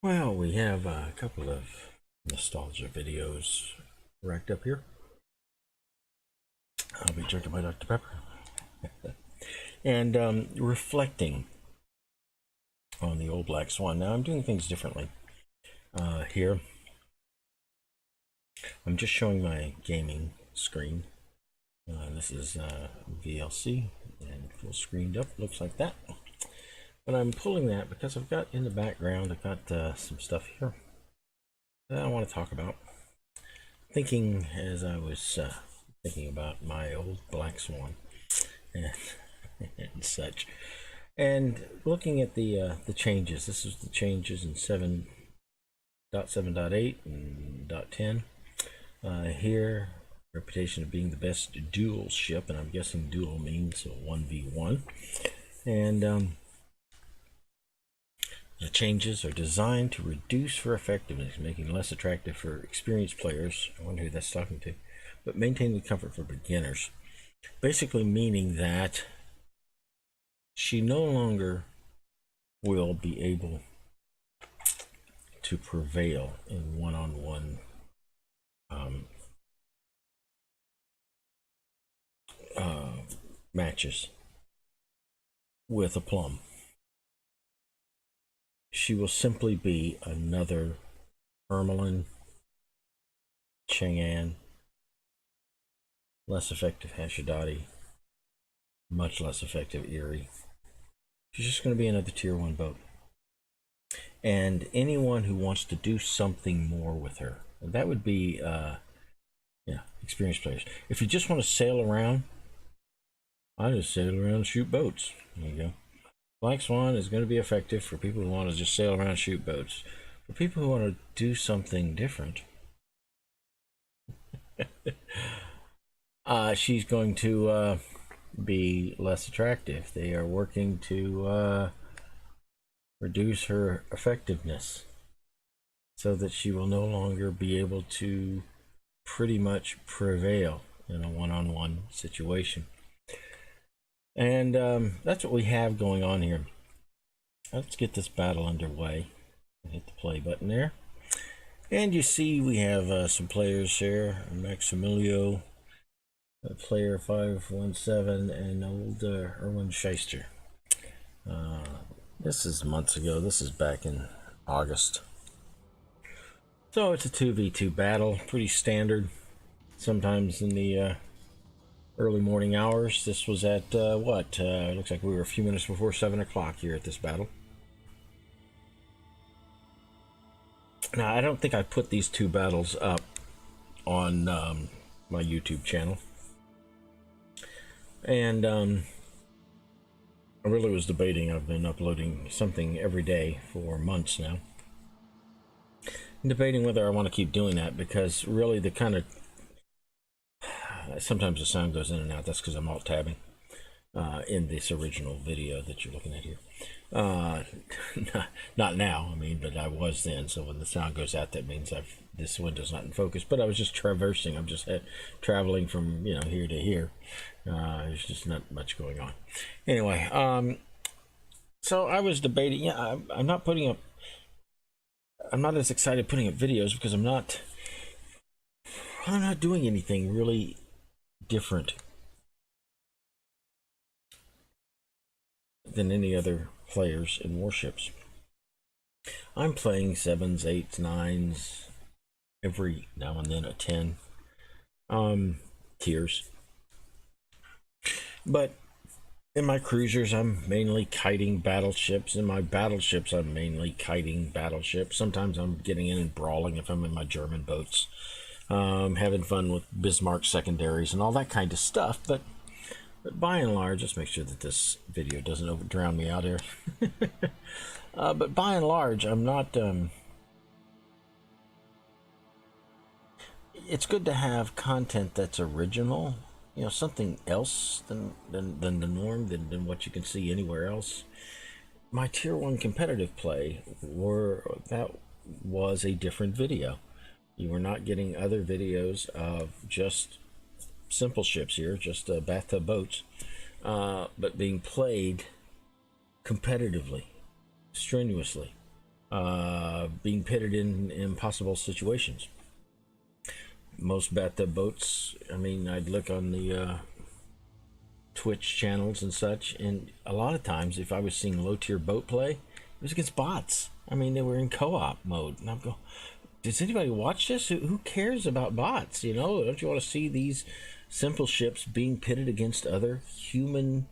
Well, we have a couple of nostalgia videos racked up here. I'll be drinking my Dr. Pepper and reflecting on the old Black Swan. Now I'm doing things differently here. I'm just showing my gaming screen. This is VLC and full screened up, looks like that. But I'm pulling that because I've got in the background, I've got some stuff here that I want to talk about. Thinking as I was thinking about my old Black Swan and, and such, and looking at the changes. This is the changes in 7.7.8 and .10. Here, reputation of being the best duel ship, and I'm guessing duel means 1v1. And the changes are designed to reduce for effectiveness, making less attractive for experienced players. I wonder who that's talking to. But maintain the comfort for beginners. Basically meaning that she no longer will be able to prevail in one-on-one matches with a plum. She will simply be another Ermelin, Chang'an, less effective Hashidati, much less effective Erie. She's just going to be another tier 1 boat. And anyone who wants to do something more with her, that would be experienced players. If you just want to sail around, I just sail around and shoot boats. There you go. Black Swan is going to be effective for people who want to just sail around and shoot boats. For people who want to do something different, she's going to be less attractive. They are working to reduce her effectiveness so that she will no longer be able to pretty much prevail in a one-on-one situation. And that's what we have going on here. Let's get this battle underway. Hit the play button there. And you see we have some players here. Maximilio, player 517, and old Erwin Shyster. This is months ago. This is back in August. So it's a 2v2 battle. Pretty standard. Sometimes in the early morning hours. This was at looks like we were a few minutes before 7 o'clock here at this battle. Now I don't think I put these two battles up on my YouTube channel, and I really was debating. I've been uploading something every day for months now, I'm debating whether I want to keep doing that, because really the kind of sometimes the sound goes in and out. That's because I'm alt tabbing in this original video that you're looking at here. Not now, I mean, but I was then. So when the sound goes out, that means this window's not in focus. But I was just traversing. I'm just traveling from here to here. There's just not much going on. Anyway, so I was debating. Yeah, I'm not putting up. I'm not as excited putting up videos because I'm not doing anything really different than any other players in Warships. I'm playing 7s, 8s, 9s, every now and then a 10 tiers. But in my cruisers, I'm mainly kiting battleships. In my battleships, I'm mainly kiting battleships. Sometimes I'm getting in and brawling if I'm in my German boats. Having fun with Bismarck secondaries and all that kind of stuff, but by and large, let's make sure that this video doesn't drown me out here. But by and large, I'm not. It's good to have content that's original, something else than the norm, than what you can see anywhere else. My tier 1 competitive play that was a different video. You were not getting other videos of just simple ships here, just bathtub boats, but being played competitively, strenuously. being pitted in impossible situations. Most bathtub boats, I mean, I'd look on the Twitch channels and such, and a lot of times if I was seeing low tier boat play, it was against bots. I mean, they were in co-op mode, and I'm going, does anybody watch this? Who cares about bots? You know, don't you want to see these simple ships being pitted against other human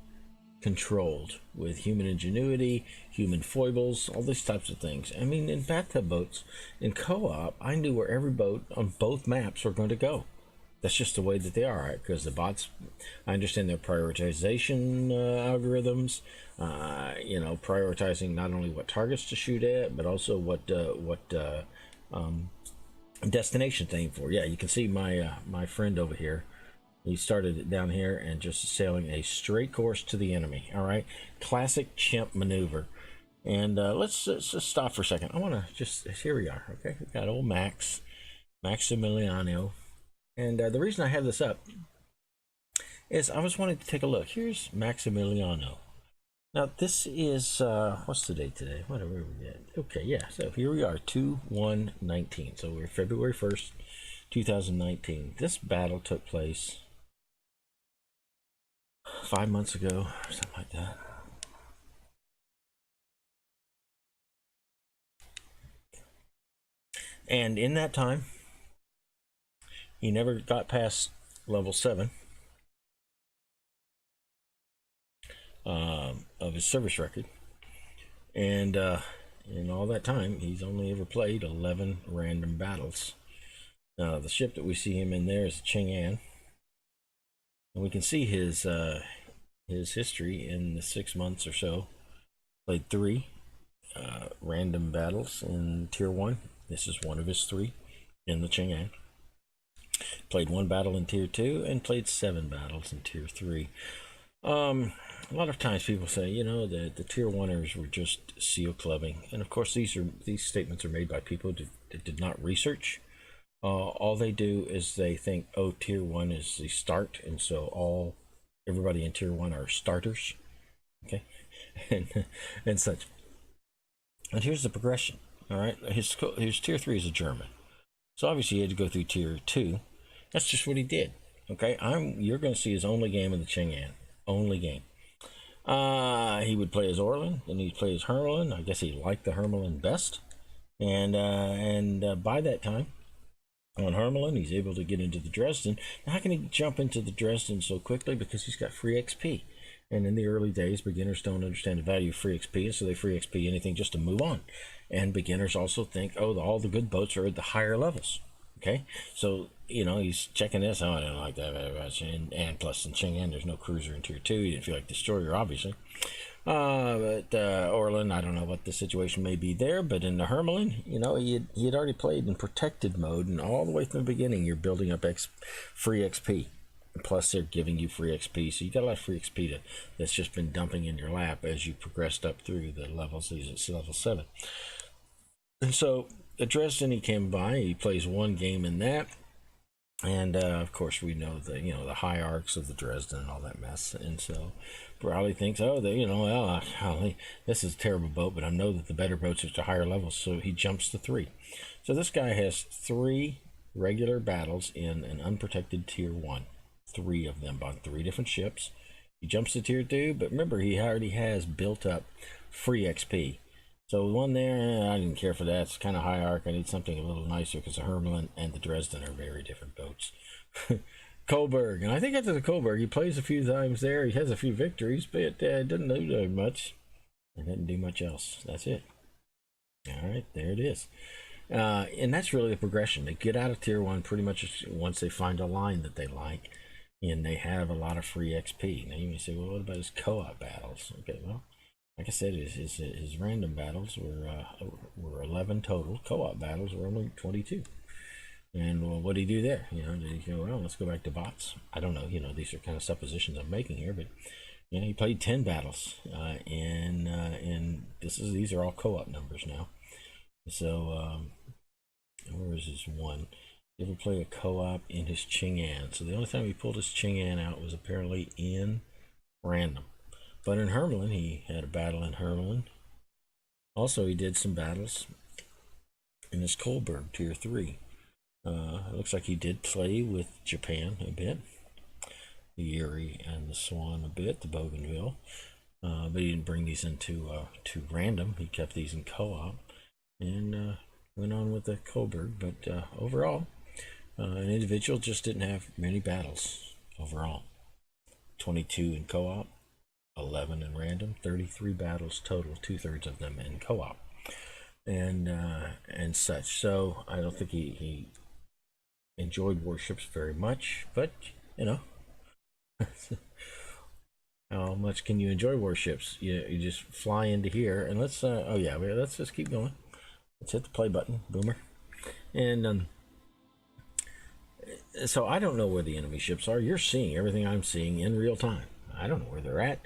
controlled with human ingenuity, human foibles, all these types of things? I mean, in bathtub boats, in co-op, I knew where every boat on both maps were going to go. That's just the way that they are, right? Because the bots, I understand their prioritization algorithms, you know, prioritizing not only what targets to shoot at, but also what destination to aim for. Yeah, you can see my my friend over here. He started it down here and just sailing a straight course to the enemy. All right, classic chimp maneuver. And let's just stop for a second. I want to just, here we are. Okay, we got old Maximiliano. And the reason I have this up is I was wanting to take a look. Here's Maximiliano. Now this is, what's the date today? Whatever we get. Okay, yeah, so here we are, 2/1/19. So we're February 1st, 2019. This battle took place 5 months ago, or something like that. And in that time, he never got past level 7 of his service record. And in all that time, he's only ever played 11 random battles. Now, the ship that we see him in there is Chang'an. And we can see his history in the 6 months or so. Played 3 random battles in Tier 1. This is one of his 3 in the Chang'an. Played 1 battle in Tier 2 and played 7 battles in Tier 3. A lot of times people say, you know, the Tier 1ers were just SEAL clubbing. And of course, these statements are made by people that did not research. All they do is they think, oh, Tier 1 is the start, and so everybody in Tier 1 are starters. Okay? and such. And here's the progression. All right? His Tier 3 is a German. So obviously he had to go through Tier 2. That's just what he did. Okay, you're going to see his only game in the Chang'an. Only game. He would play as Orlan, then he'd play as Hermelin. I guess he liked the Hermelin best. And by that time, on Hermelin, he's able to get into the Dresden. Now, how can he jump into the Dresden so quickly? Because he's got free XP. And in the early days, beginners don't understand the value of free XP, and so they free XP anything just to move on. And beginners also think, oh, all the good boats are at the higher levels. Okay, so, you know, he's checking this. Oh, I don't like that very much. And plus, in Chang'an, there's no cruiser in Tier 2. He didn't feel like destroyer, obviously. But Orlan, I don't know what the situation may be there, but in the Hermelin, you know, he had already played in protected mode, and all the way from the beginning, you're building up free XP. And plus, they're giving you free XP, so you got a lot of free XP that's just been dumping in your lap as you progressed up through the levels. He's at level 7. And so, at Dresden, he came by. He plays 1 game in that, and of course, we know the hierarchs of the Dresden and all that mess. And so, Browley thinks, oh, well, this is a terrible boat, but I know that the better boats are at higher levels, so he jumps to 3. So this guy has 3 regular battles in an unprotected Tier 1. 3 of them on 3 different ships. He jumps to Tier 2, but remember, he already has built up free XP. So 1 there, I didn't care for that. It's kind of high arc. I need something a little nicer because the Hermelin and the Dresden are very different boats. Coburg, and I think after the Coburg, he plays a few times there. He has a few victories, but doesn't do much. And didn't do much else. That's it. All right, there it is. And that's really the progression. They get out of Tier 1 pretty much once they find a line that they like, and they have a lot of free XP. Now you may say, well, what about his co-op battles? Okay, well, like I said, his random battles were 11 total. Co-op battles were only 22. And well, what did he do there? You know, did he go, well, let's go back to bots? I don't know. You know, these are kind of suppositions I'm making here, but you know, he played 10 battles, and these are all co-op numbers now. So where is his 1? He ever play a co-op in his Chang'an? So the only time he pulled his Chang'an out was apparently in random. But in Hermelin, he had a battle in Hermelin. Also, he did some battles in his Kolberg Tier 3. It looks like he did play with Japan a bit, the Erie and the Swan a bit, the Bougainville, but he didn't bring these into to random. He kept these in co-op and went on with the Kolberg. But overall, an individual just didn't have many battles overall. 22 in co-op, 11 in random, 33 battles total, 2/3 of them in co-op, and such. So I don't think he enjoyed Warships very much, but you know, how much can you enjoy Warships? You just fly into here, and let's oh yeah, let's just keep going. Let's hit the play button, Boomer, and so I don't know where the enemy ships are. You're seeing everything I'm seeing in real time. I don't know where they're at.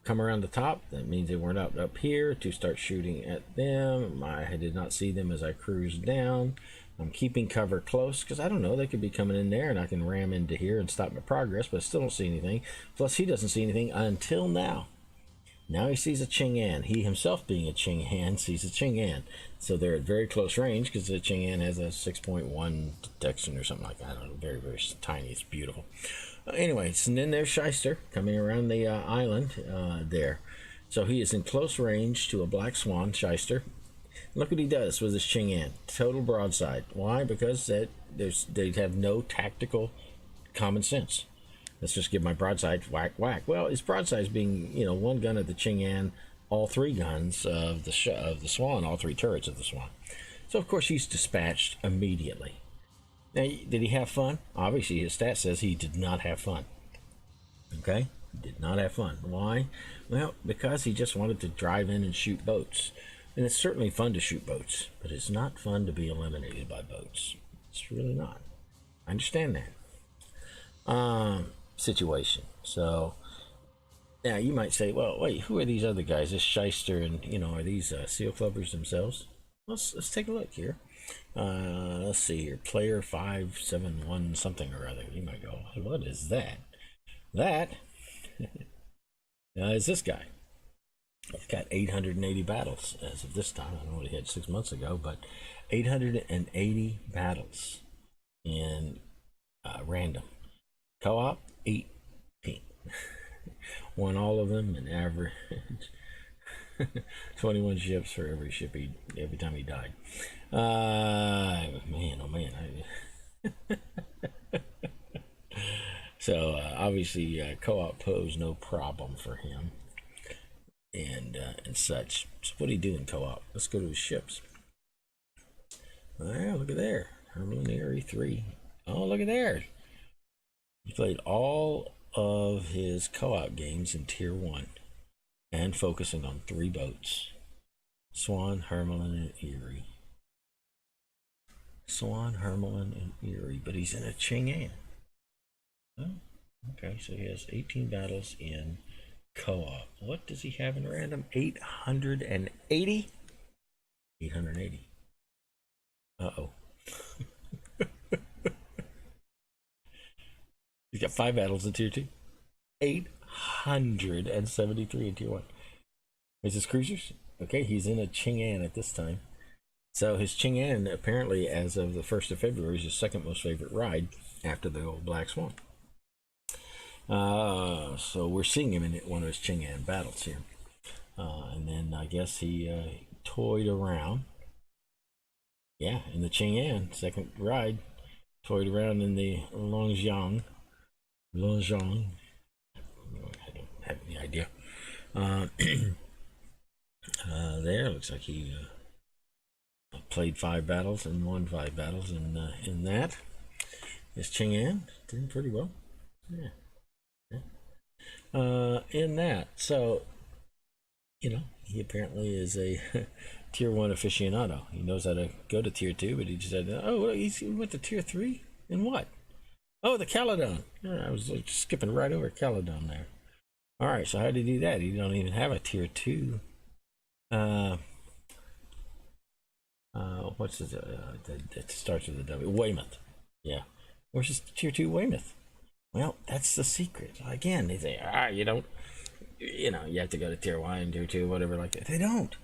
Come around the top, that means they weren't up here to start shooting at them. I did not see them as I cruised down. I'm keeping cover close because I don't know, they could be coming in there and I can ram into here and stop my progress, but I still don't see anything. Plus he doesn't see anything until now. Now he sees a Chang'an. He himself, being a Chang'an, sees a Chang'an. So they're at very close range because the Chang'an has a 6.1 detection or something like that. I don't know, very, very tiny. It's beautiful. Anyways, and then there's Shyster coming around the island there. So he is in close range to a Black Swan, Shyster. Look what he does with his Chang'an. Total broadside. Why? Because they have no tactical common sense. Let's just give my broadside whack, whack. Well, his broadside is being, one gun at the Chang'an, all 3 guns of the Swan, all 3 turrets of the Swan. So, of course, he's dispatched immediately. Now, did he have fun? Obviously, his stat says he did not have fun. Okay? He did not have fun. Why? Well, because he just wanted to drive in and shoot boats. And it's certainly fun to shoot boats, but it's not fun to be eliminated by boats. It's really not. I understand that. Situation. So now you might say, well, wait, who are these other guys? This Shyster and are these seal clubbers themselves? Let's take a look here. Let's see here. Player 571 something or other. You might go, what is that? That is this guy. He's got 880 battles as of this time. I don't know what he had 6 months ago, but 880 battles in random. Co-op, 18. Won all of them, and average 21 ships for every time he died. Man, oh man. So obviously co-op posed no problem for him, and such. So what do you do in co-op? Let's go to his ships. Well, look at there, Hermlin 3. Oh, look at there. He played all of his co-op games in Tier 1 and focusing on 3 boats. Swan, Hermelin, and Erie. Swan, Hermelin, and Erie. But he's in a Chang'an. Oh, okay, so he has 18 battles in co-op. What does he have in random? 880? 880. Uh-oh. He's got 5 battles in Tier 2. 873 in Tier 1. Is his cruisers? Okay, he's in a Chang'an at this time. So his Chang'an, apparently, as of the 1st of February, is his second most favorite ride after the old Black Swan. So we're seeing him in one of his Chang'an battles here. And then I guess he toyed around. Yeah, in the Chang'an, second ride. Toyed around in the Longjiang. I don't have any idea. There looks like he played 5 battles and won 5 battles in that. His Chang'an doing pretty well. Yeah. In that, so he apparently is a Tier 1 aficionado. He knows how to go to Tier 2, but he just said, oh, he went to Tier 3 in what? Oh, the Caledon. Yeah, I was just skipping right over Caledon there. All right, so how did he do that? He don't even have a Tier 2. What's that starts with a W? Weymouth. Yeah. Where's his Tier 2 Weymouth? Well, that's the secret. Again, they say, you don't, you have to go to Tier 1, Tier 2, whatever like that. They don't.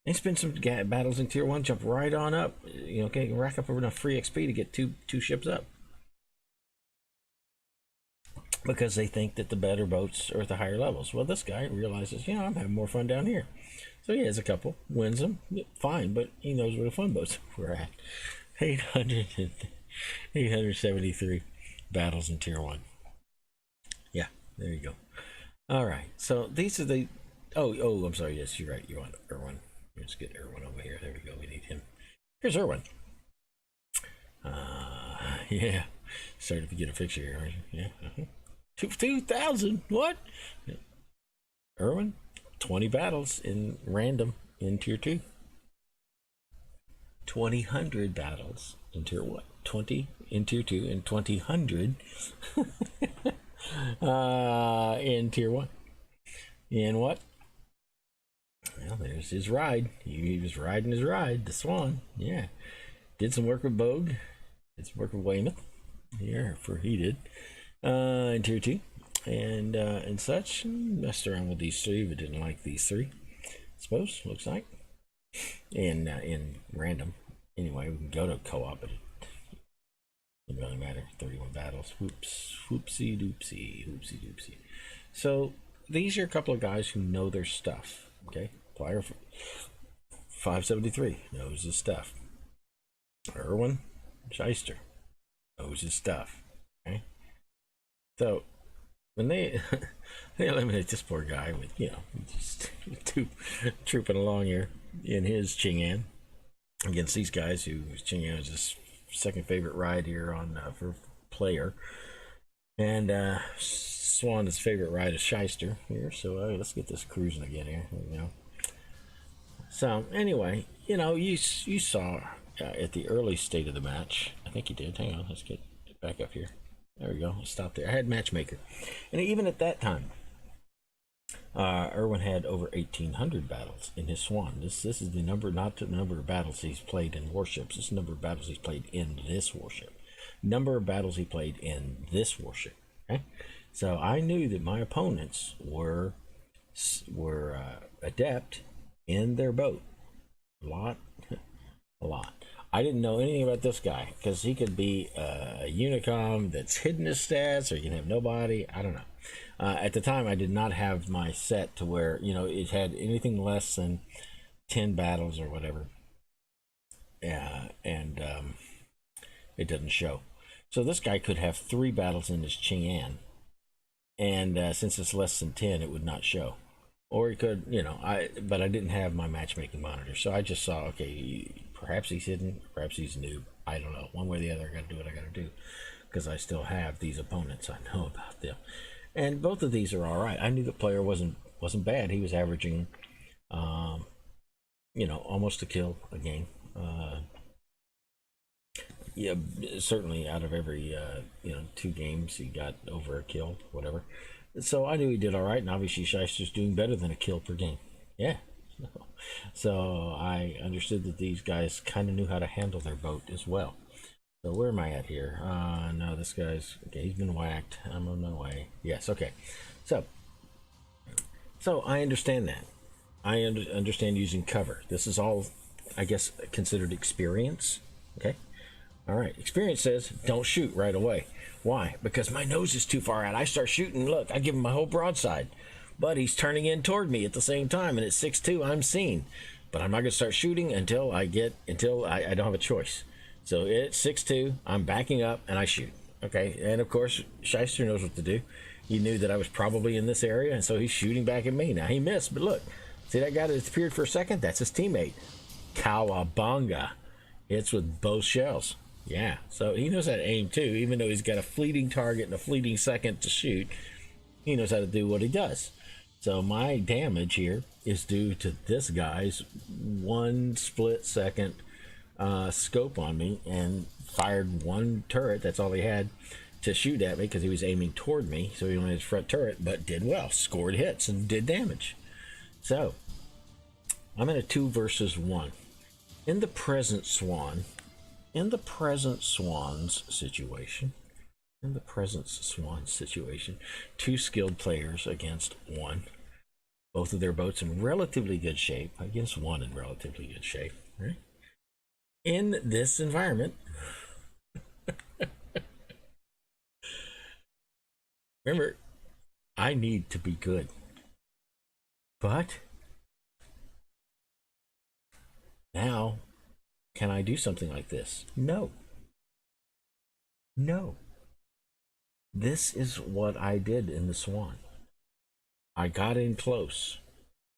And spend some battles in tier 1, jump right on up. You know, okay, rack up enough free XP to get two ships up. Because they think that the better boats are at the higher levels. Well, this guy realizes, you know, I'm having more fun down here. So he has a couple, wins them, fine, but he knows where the fun boats were at. 873 battles in tier 1. Yeah, there you go. All right, so these are the... Oh, I'm sorry, yes, you're right. You want Erwin. Let's get Erwin over here. There we go, we need him. Here's Erwin. Yeah, started to get a picture here, aren't you? Yeah. 2,000. What? Erwin, 20 battles in random in tier 2. 2,000 battles in tier 1. 20 in tier 2 and 2,000 in tier 1. And what? Well, there's his ride. He was riding his ride, the Swan. Yeah. Did some work with Bogue. Did some work with Weymouth. Here, for he did. In tier 2 and such. Messed around with these three, but didn't like these three, I suppose. Looks like in random. Anyway, we can go to co-op, but it doesn't really matter. 31 battles. Whoops, whoopsie doopsie, whoopsie doopsie. So these are a couple of guys who know their stuff. Okay, player 573 knows his stuff. Erwin Shyster knows his stuff. Okay. So when they eliminate this poor guy with, you know, just trooping along here in his Chang'an against these guys whose Chang'an is his second favorite ride here on for player, and Swan's favorite ride is Shyster here. So let's get this cruising again here. You know. So anyway, you know, you saw at the early state of the match. I think you did. Hang on, let's get back up here. There we go. Stop there. I had matchmaker, and even at that time, Erwin had over 1,800 battles in his Swan. This is the number, not the number of battles he's played in warships. This is the number of battles he's played in this warship. Number of battles he played in this warship. Okay, so I knew that my opponents were adept in their boat. A lot. I didn't know anything about this guy because he could be a Unicom that's hidden his stats, or he can have nobody. I don't know. At the time, I did not have my set to where, you know, it had anything less than 10 battles or whatever. Yeah, and it doesn't show. So this guy could have 3 battles in his Chang'an, and since it's less than 10, it would not show. Or he could, you know, but I didn't have my matchmaking monitor, so I just saw, okay, perhaps he's hidden, perhaps he's new. I don't know. One way or the other, I got to do what I got to do because I still have these opponents. I know about them, and both of these are all right. I knew the player wasn't bad. He was averaging, you know, almost a kill a game. Yeah, certainly out of every you know, 2 games he got over a kill, whatever. So I knew he did all right, and obviously Shyster's doing better than a kill per game. Yeah. So I understood that these guys kind of knew how to handle their boat as well. So where am I at here? No, this guy's... Okay, he's been whacked. I'm on my way. Yes, okay. So I understand that. I understand using cover. This is all, I guess, considered experience. Okay? All right. Experience says don't shoot right away. Why? Because my nose is too far out. I start shooting. Look, I give him my whole broadside. But he's turning in toward me at the same time, and at 6'2", I'm seen. But I'm not going to start shooting until I don't have a choice. So at 6'2", I'm backing up, and I shoot. Okay, and of course, Shyster knows what to do. He knew that I was probably in this area, and so he's shooting back at me. Now, he missed, but look. See that guy that disappeared for a second? That's his teammate. Cowabunga. Hits with both shells. Yeah, so he knows how to aim, too. Even though he's got a fleeting target and a fleeting second to shoot, he knows how to do what he does. So my damage here is due to this guy's 1 split second scope on me and fired 1 turret. That's all he had to shoot at me because he was aiming toward me. So he only had his front turret, but did well, scored hits and did damage. So I'm in a 2 versus 1. In the present Swan's situation, 2 skilled players against 1. both of their boats in relatively good shape against one in relatively good shape, right? In this environment, remember, I need to be good. But now, can I do something like this? No. No. This is what I did in the Swan. I got in close.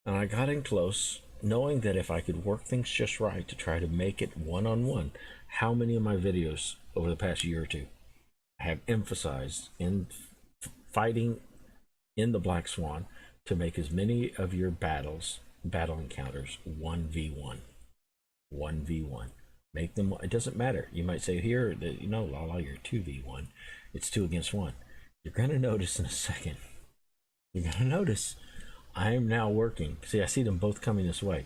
And I got in close knowing that if I could work things just right to try to make it one-on-one, how many of my videos over the past year or two have emphasized in fighting in the Black Swan to make as many of your battle encounters 1v1. 1v1. Make them, it doesn't matter. You might say here that, you know, Lala, you're 2v1. It's 2 against 1. You're going to notice in a second. You're going to notice I am now working. See, I see them both coming this way.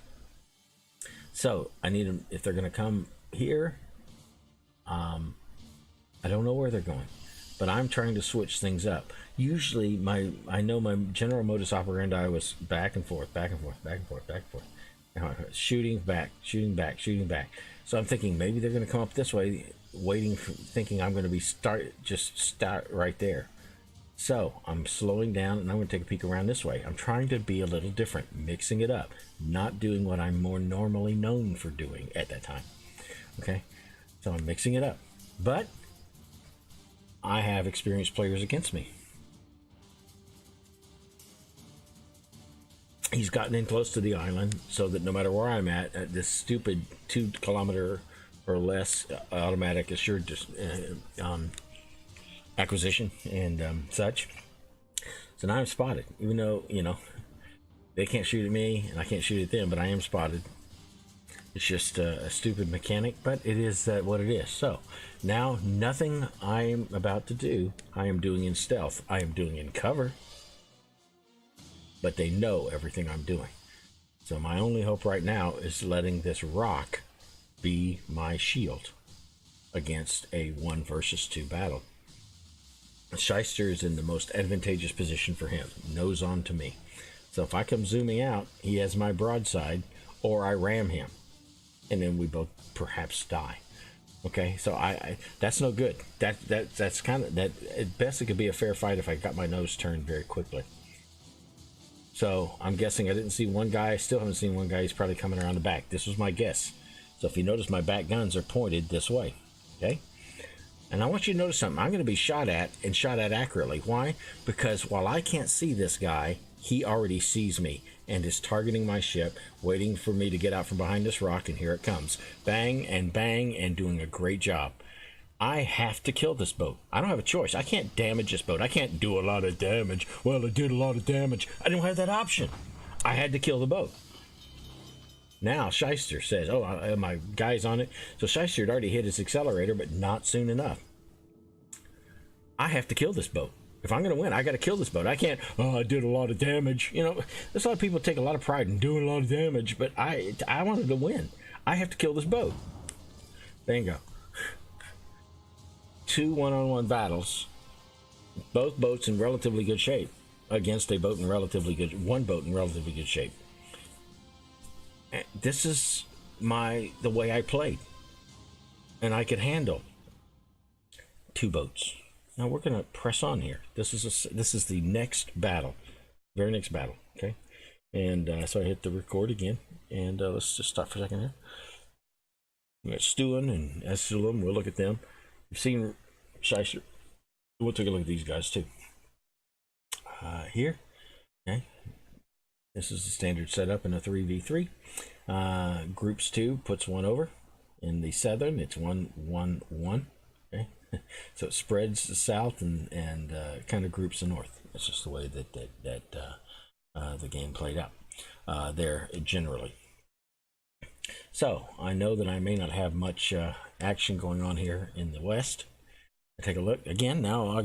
So I need them, if they're going to come here, I don't know where they're going, but I'm trying to switch things up. Usually I know my general modus operandi was back and forth, back and forth, back and forth, back and forth. Shooting back, shooting back, shooting back. So I'm thinking maybe they're going to come up this way, waiting, thinking I'm going to be start right there. So I'm slowing down and I'm going to take a peek around this way. I'm trying to be a little different, mixing it up, not doing what I'm more normally known for doing at that time. Okay, so I'm mixing it up, but I have experienced players against me. He's gotten in close to the island so that no matter where I'm at this stupid 2 kilometer or less automatic assured acquisition and such. So now I'm spotted, even though, you know, they can't shoot at me and I can't shoot at them, but I am spotted. It's just a stupid mechanic, but it is what it is. So now nothing I am about to do, I am doing in stealth. I am doing in cover, but they know everything I'm doing. So my only hope right now is letting this rock be my shield against a 1 versus 2 battle. Shyster is in the most advantageous position for him, nose on to me. So if I come zooming out, he has my broadside, or I ram him, and then we both perhaps die. Okay, so I that's no good. That's kind of that. At best, it could be a fair fight if I got my nose turned very quickly. So I'm guessing I didn't see one guy. I still haven't seen one guy. He's probably coming around the back. This was my guess. So if you notice, my back guns are pointed this way. Okay. And I want you to notice something. I'm going to be shot at and shot at accurately. Why? Because while I can't see this guy, he already sees me and is targeting my ship, waiting for me to get out from behind this rock, and here it comes. Bang and doing a great job. I have to kill this boat. I don't have a choice. I can't damage this boat. I can't do a lot of damage. Well, it did a lot of damage. I don't have that option. I had to kill the boat. Now Shyster says, oh, my guy's on it. So Shyster had already hit his accelerator, but not soon enough. I have to kill this boat. If I'm going to win, I got to kill this boat. I can't, oh, I did a lot of damage. You know, there's a lot of people take a lot of pride in doing a lot of damage, but I wanted to win. I have to kill this boat. Bingo. 2 one-on-one battles, both boats in relatively good shape against one boat in relatively good shape. This is the way I played, and I could handle 2 boats. Now we're gonna press on here. This is the next battle, very next battle. Okay, and so I hit the record again, and let's just stop for a second here. We got Stuan and Essulum. We'll look at them. You've seen Shyster. We'll take a look at these guys too. Here, okay. This is the standard setup in a 3v3. Groups 2 puts 1 over. In the southern, it's 1-1-1. Okay, so it spreads the south and kind of groups the north. That's just the way that the game played out there generally. So I know that I may not have much action going on here in the west. Take a look again. Now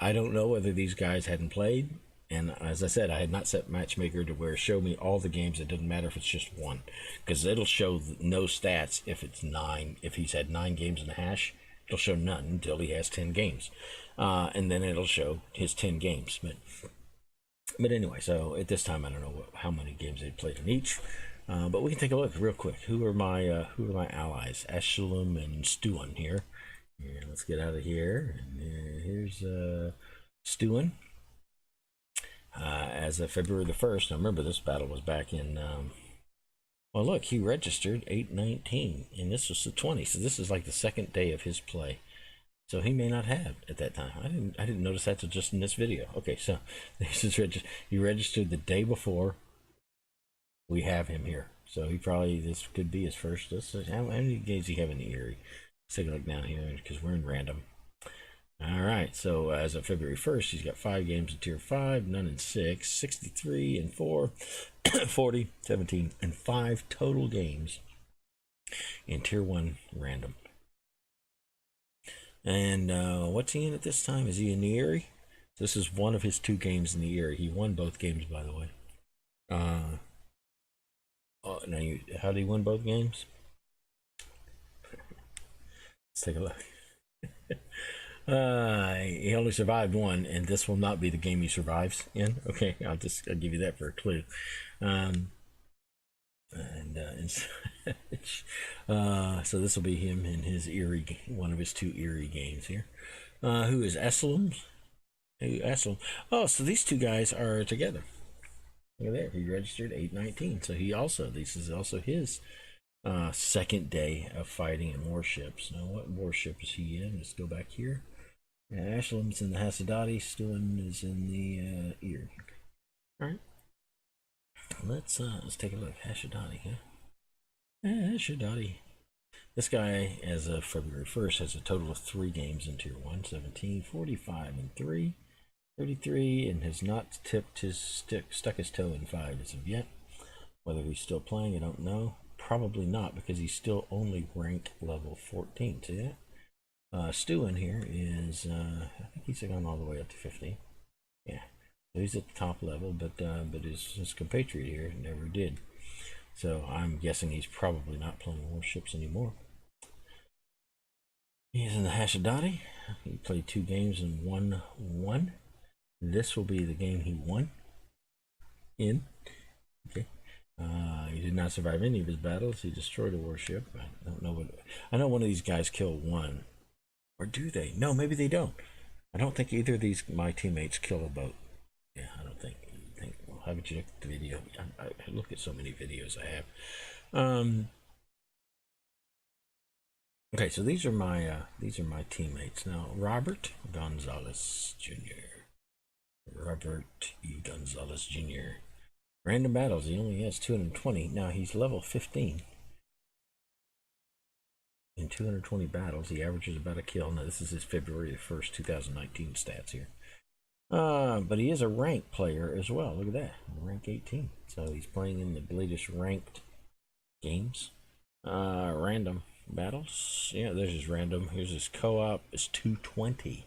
I don't know whether these guys hadn't played, and as I said, I had not set matchmaker to where show me all the games. It doesn't matter if it's just 1, because it'll show no stats if it's 9. If he's had 9 games in the hash, it'll show none until he has 10 games, and then it'll show his 10 games. But But anyway, so at this time, I don't know how many games they played in each. But we can take a look real quick. Who are my allies? Eshelum and Stuan here. Yeah, let's get out of here. And here's Stuan. As of February the 1st, now remember this battle was back in. Well, look, he registered 8/19, and this was the 20. So this is like the second day of his play. So he may not have at that time. I didn't notice that till just in this video. Okay, so this is he registered the day before. We have him here, so he probably this could be his first. How many games do you have in the Erie? Let's take a look down here because we're in random. All right, so as of February 1st, he's got 5 games in Tier 5, none in 6, 63 and 4, 40, 17, and 5 total games in Tier 1 random. And what's he in at this time? Is he in the Erie? This is one of his 2 games in the Erie. He won both games, by the way. How did he win both games? Let's take a look. He only survived one, and this will not be the game he survives in. Okay, I'll give you that for a clue. So this will be him in his Erie, one of his 2 Erie games here. Who is Esselum? Esselum. Oh, so these 2 guys are together. Look at there. He registered 8/19. So this is also his second day of fighting in Warships. Now, what Warship is he in? Let's go back here. Ashlam's in the Hasadati. Stuan is in the Erie. All right. Let's take a look. Hasadati, huh? Hasadati. This guy, as of February 1st, has a total of 3 games in Tier 1, 17, 45, and 3, 33, and has not stuck his toe in 5 as of yet. Whether he's still playing, I don't know. Probably not, because he's still only rank level 14. See that? Stu in here is, I think he's gone all the way up to 15. Yeah, so he's at the top level, but his compatriot here never did. So I'm guessing he's probably not playing Warships anymore. He's in the Hashadati. He played 2 games and won 1. This will be the game he won in. Okay. He did not survive any of his battles. He destroyed a warship. I don't know what. I know one of these guys killed 1, or do they? No, maybe they don't. I don't think either of my teammates kill a boat. Yeah, I don't think. Well, haven't you looked at the video? I look at so many videos I have. Okay, so these are my teammates now. Robert Gonzalez Jr. Robert E. Gonzalez Jr. Random battles, he only has 220. Now he's level 15. In 220 battles, he averages about a kill. Now this is his February 1st, 2019 stats here. But he is a ranked player as well. Look at that, rank 18. So he's playing in the latest ranked games. Random battles. Yeah, there's his random. Here's his co-op. It's 220.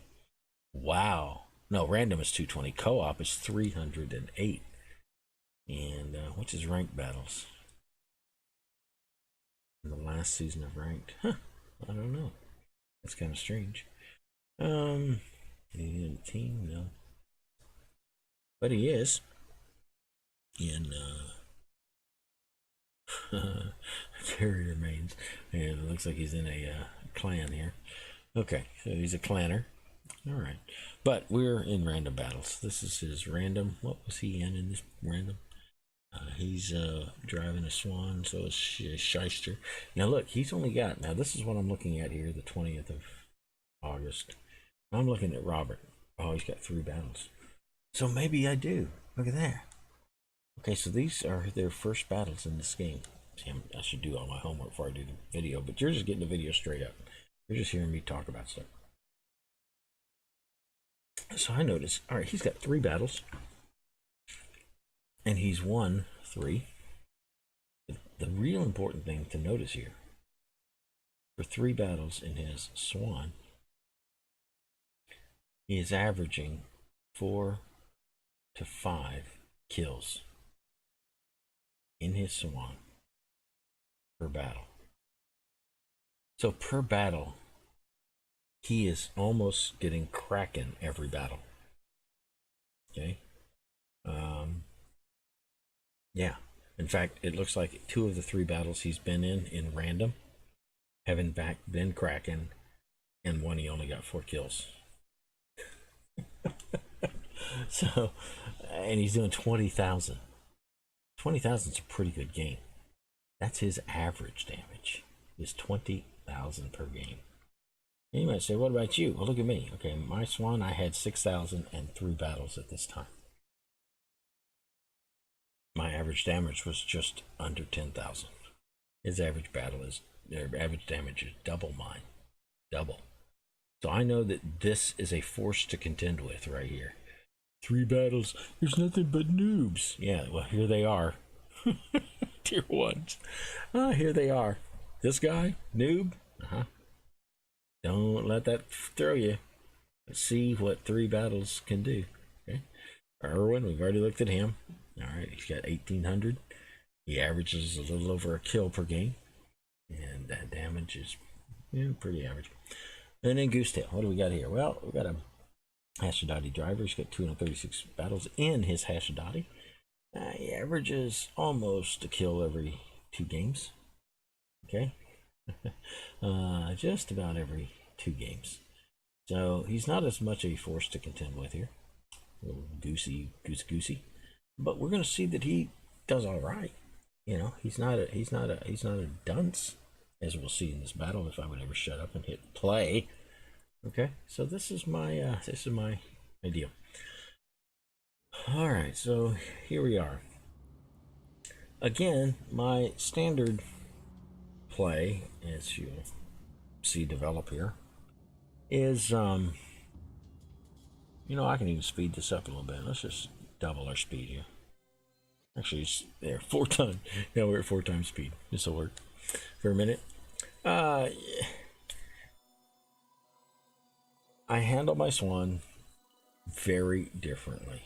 Wow. No, random is 220. Co-op is 308. And what's his ranked battles? In the last season of ranked. Huh. I don't know. That's kind of strange. In the team, no. But he is in Terry remains. And it looks like he's in a clan here. Okay, so he's a clanner. All right. But we're in random battles. This is his random. What was he in this random? He's driving a swan, so it's shyster. Now look, he's only got, now this is what I'm looking at here, the 20th of August. I'm looking at Robert. Oh, he's got 3 battles. So maybe I do. Look at that. Okay, so these are their first battles in this game. Damn, I should do all my homework before I do the video, but you're just getting the video straight up. You're just hearing me talk about stuff. So I noticed, all right, he's got 3 battles. And he's won 3. The real important thing to notice here, for 3 battles in his swan, he is averaging 4 to 5 kills in his swan per battle. So per battle, he is almost getting cracking every battle. Okay? Yeah. In fact, it looks like 2 of the 3 battles he's been in random have in fact been Kraken, and one he only got 4 kills. So, and he's doing 20,000. 20,000 is a pretty good game. That's his average damage, is 20,000 per game. And you might say, what about you? Well, look at me. Okay, my Swan, I had 6,003 battles at this time. My average damage was just under 10,000. His average average damage is double mine. Double. So I know that this is a force to contend with right here. 3 battles, there's nothing but noobs. Yeah, well, here they are. Tier 1s. Here they are. This guy, noob. Don't let that throw you. Let's see what 3 battles can do. Okay. Erwin, we've already looked at him. All right, he's got 1,800. He averages a little over a kill per game, and that damage is pretty average. And then Goosetail, what do we got here? Well, we got a Hashidati driver. He's got 236 battles in his Hashidati. He averages almost a kill every 2 games. Okay, just about every 2 games. So he's not as much a force to contend with here. A little goosey. But we're going to see that he does all right. You know, he's not a dunce, as we'll see in this battle if I would ever shut up and hit play. Okay, so this is my idea. All right, so here we are. Again, my standard play, as you'll see develop here, is I can even speed this up a little bit. Let's just double our speed here. Actually, it's there 4 times. Now we're at 4 times speed. This will work for a minute. I handle my Swan very differently.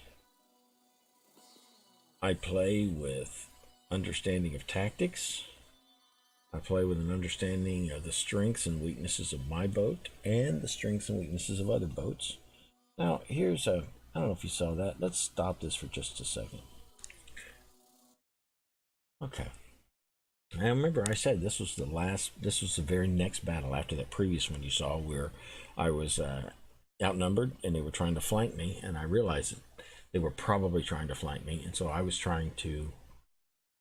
I play with understanding of tactics. I play with an understanding of the strengths and weaknesses of my boat and the strengths and weaknesses of other boats. Now, here's I don't know if you saw that. Let's stop this for just a second. Okay. Now remember I said this was the very next battle after that previous one you saw where I was outnumbered and they were trying to flank me, and I realized that they were probably trying to flank me, and so I was trying to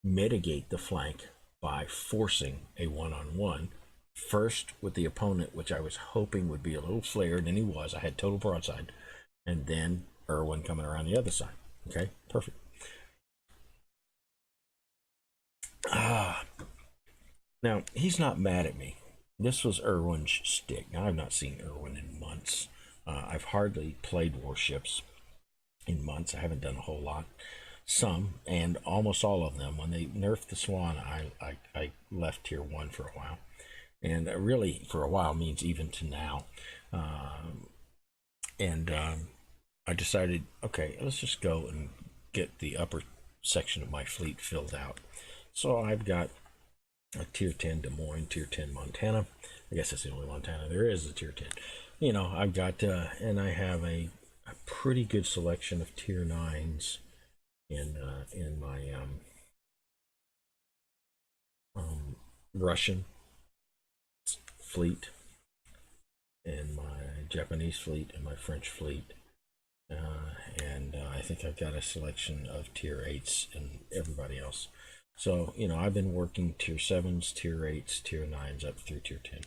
mitigate the flank by forcing a one-on-one first with the opponent, which I was hoping would be a little flared, and he was. I had total broadside, and then Erwin coming around the other side. Okay, perfect. Now he's not mad at me. This was Erwin's shtick. Now I've not seen Erwin in months. I've hardly played Warships in months. I haven't done a whole lot. Some, and almost all of them, when they nerfed the Swan, I left tier 1 for a while. And really, for a while means even to now. I decided, okay, let's just go and get the upper section of my fleet filled out. So I've got a tier 10 Des Moines, tier 10 Montana. I guess that's the only Montana there is, a tier 10. You know, I've got, and I have a pretty good selection of tier 9s in my Russian fleet, and my Japanese fleet, and my French fleet. And I think I've got a selection of tier 8s and everybody else. So, you know, I've been working tier 7s, tier 8s, tier 9s up through tier 10.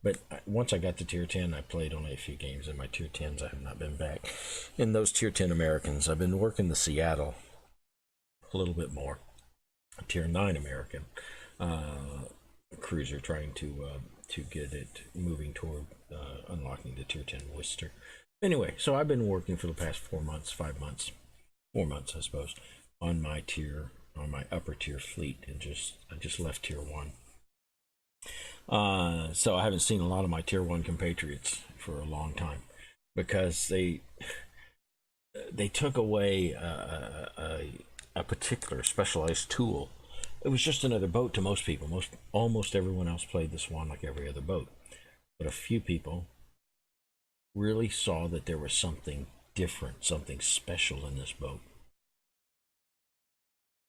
But once I got to tier 10, I played only a few games. In my tier 10s, I have not been back. In those tier 10 Americans, I've been working the Seattle a little bit more. A tier 9 American cruiser, trying to get it moving toward unlocking the tier 10 Worcester. Anyway, so I've been working for the past 4 months, 5 months, 4 months, I suppose, on my upper tier fleet, and I just left tier 1. So I haven't seen a lot of my tier 1 compatriots for a long time, because they took away a particular specialized tool. It was just another boat to most people. Almost everyone else played the Swan like every other boat, but a few people really saw that there was something different, something special in this boat.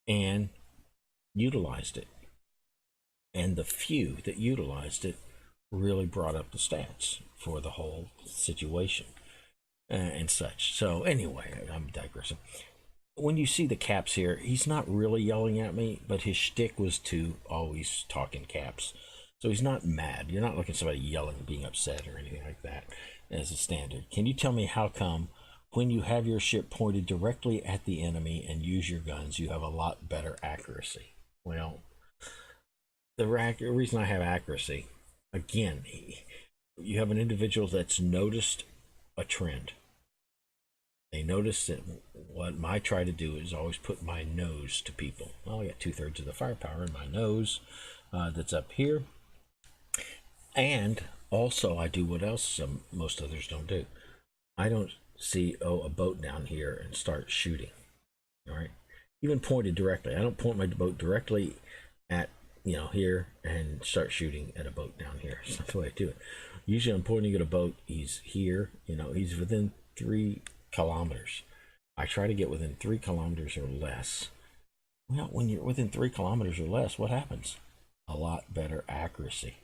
and utilized it. And the few that utilized it really brought up the stats for the whole situation and such. So anyway, I'm digressing. When you see the caps here, he's not really yelling at me, but his shtick was to always talk in caps. So he's not mad. You're not looking at somebody yelling, being upset or anything like that as a standard. Can you tell me how come when you have your ship pointed directly at the enemy and use your guns, you have a lot better accuracy? Well, the reason I have accuracy, again, you have an individual that's noticed a trend. They notice that what I try to do is always put my nose to people. Well, I got 2/3 of the firepower in my nose that's up here. And also I do what else most others don't do. I don't see, a boat down here and start shooting. All right. Even pointed directly. I don't point my boat directly at, here and start shooting at a boat down here. It's not the way I do it. Usually I'm pointing at a boat. He's here, he's within 3 kilometers. I try to get within 3 kilometers or less. Well, when you're within 3 kilometers or less, what happens? A lot better accuracy.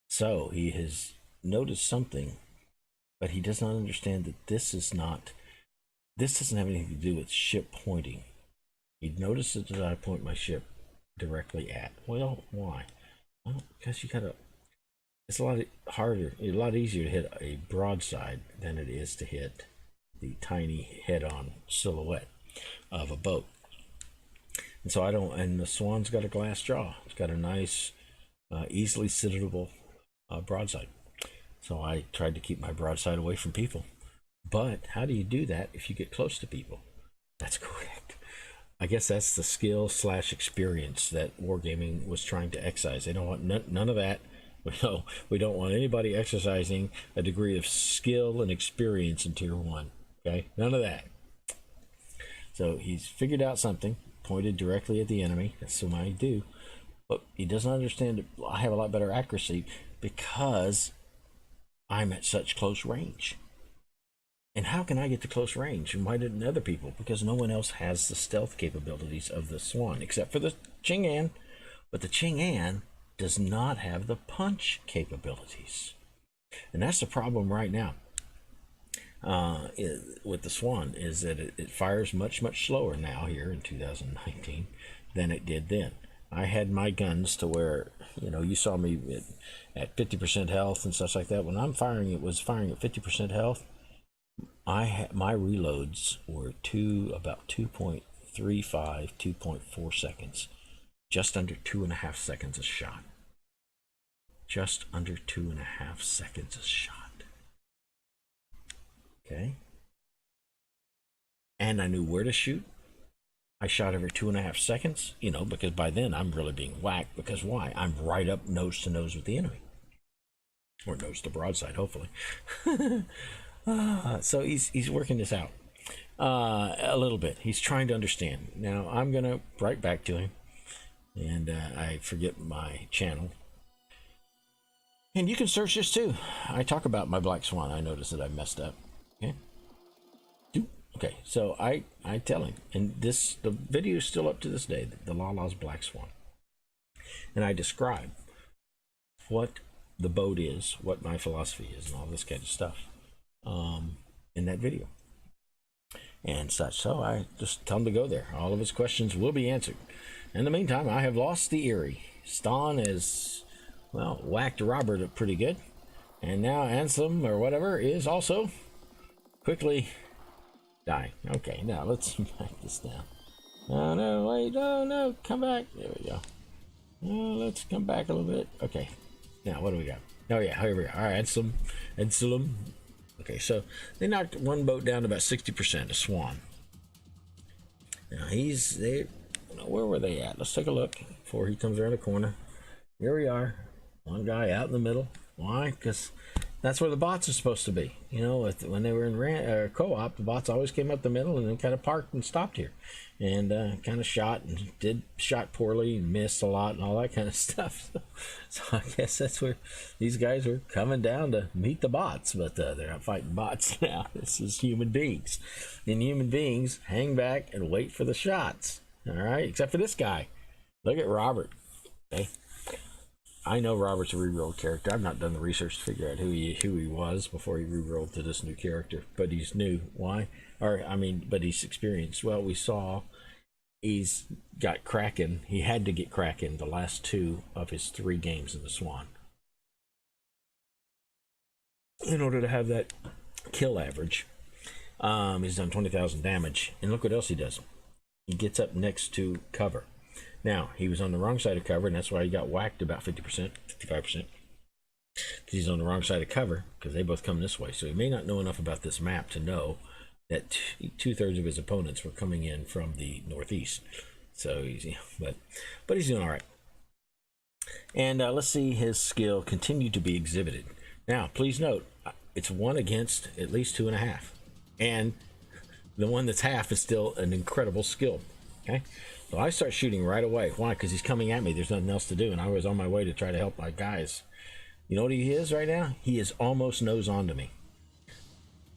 So he has noticed something, but he does not understand that this doesn't have anything to do with ship pointing. He notices that I point my ship directly at. Well, why? Well, because it's a lot harder, a lot easier to hit a broadside than it is to hit the tiny head-on silhouette of a boat. And so and the Swan's got a glass jaw. It's got a nice, easily sittable broadside. So I tried to keep my broadside away from people. But how do you do that if you get close to people? That's correct. I guess that's the skill / experience that Wargaming was trying to excise. They don't want none of that. We don't want anybody exercising a degree of skill and experience in Tier 1. Okay? None of that. So he's figured out something, pointed directly at the enemy. That's what I do. But he doesn't understand that I have a lot better accuracy because I'm at such close range. And how can I get to close range? And why didn't other people? Because no one else has the stealth capabilities of the Swan, except for the Chang'an. But the Chang'an does not have the punch capabilities. And that's the problem right now with the Swan, is that it fires much, much slower now here in 2019 than it did then. I had my guns to where, you saw me at 50% health and such like that. When I'm firing, it was firing at 50% health. My reloads were about 2.35, 2.4 seconds. Just under 2.5 seconds a shot. Just under 2.5 seconds a shot. Okay? And I knew where to shoot. I shot every 2.5 seconds, because by then I'm really being whacked. Because why? I'm right up nose to nose with the enemy. Or nose to broadside, hopefully. So he's working this out a little bit. He's trying to understand. Now I'm going to write back to him. And I forget my channel. And you can search this too. I talk about my Black Swan. I noticed that I messed up. Okay. Okay, so I tell him, and the video is still up to this day, theLaalaa's Black Swan. And I describe what the boat is, what my philosophy is, and all this kind of stuff in that video. And such. So I just tell him to go there. All of his questions will be answered. In the meantime, I have lost the Erie. Stan has, whacked Robert up pretty good. And now Ansem, or whatever, is also quickly dying. Okay, now let's back this down. Oh, no, wait, no, come back. There we go. Let's come back a little bit. Okay, now what do we got? Oh, yeah, here we are. All right, Anselm. Okay, so they knocked one boat down to about 60%, a Swan. Now where were they at? Let's take a look before he comes around the corner. Here we are. One guy out in the middle. Why? Because that's where the bots are supposed to be. When they were in co-op, the bots always came up the middle and then kind of parked and stopped here. And kind of shot poorly and missed a lot and all that kind of stuff. So I guess that's where these guys are coming down to meet the bots. But they're not fighting bots now. This is human beings. And human beings hang back and wait for the shots. All right, except for this guy. Look at Robert. Okay. I know Robert's a rerolled character. I've not done the research to figure out who he was before he rerolled to this new character. But he's new. Why? But he's experienced. Well, we saw he's got Kraken. He had to get Kraken the last 2 of his 3 games in the Swan in order to have that kill average. He's done 20,000 damage, and look what else he does. He gets up next to cover. Now, he was on the wrong side of cover, and that's why he got whacked about 50%, 55%. Because he's on the wrong side of cover, because they both come this way. So he may not know enough about this map to know that 2/3 of his opponents were coming in from the northeast. So he's, but he's doing all right. And let's see his skill continue to be exhibited. Now, please note, it's 1 against at least 2.5. And the one that's half is still an incredible skill. Okay? So I start shooting right away. Why? Because he's coming at me. There's nothing else to do. And I was on my way to try to help my guys. You know what he is right now? He is almost nose on to me.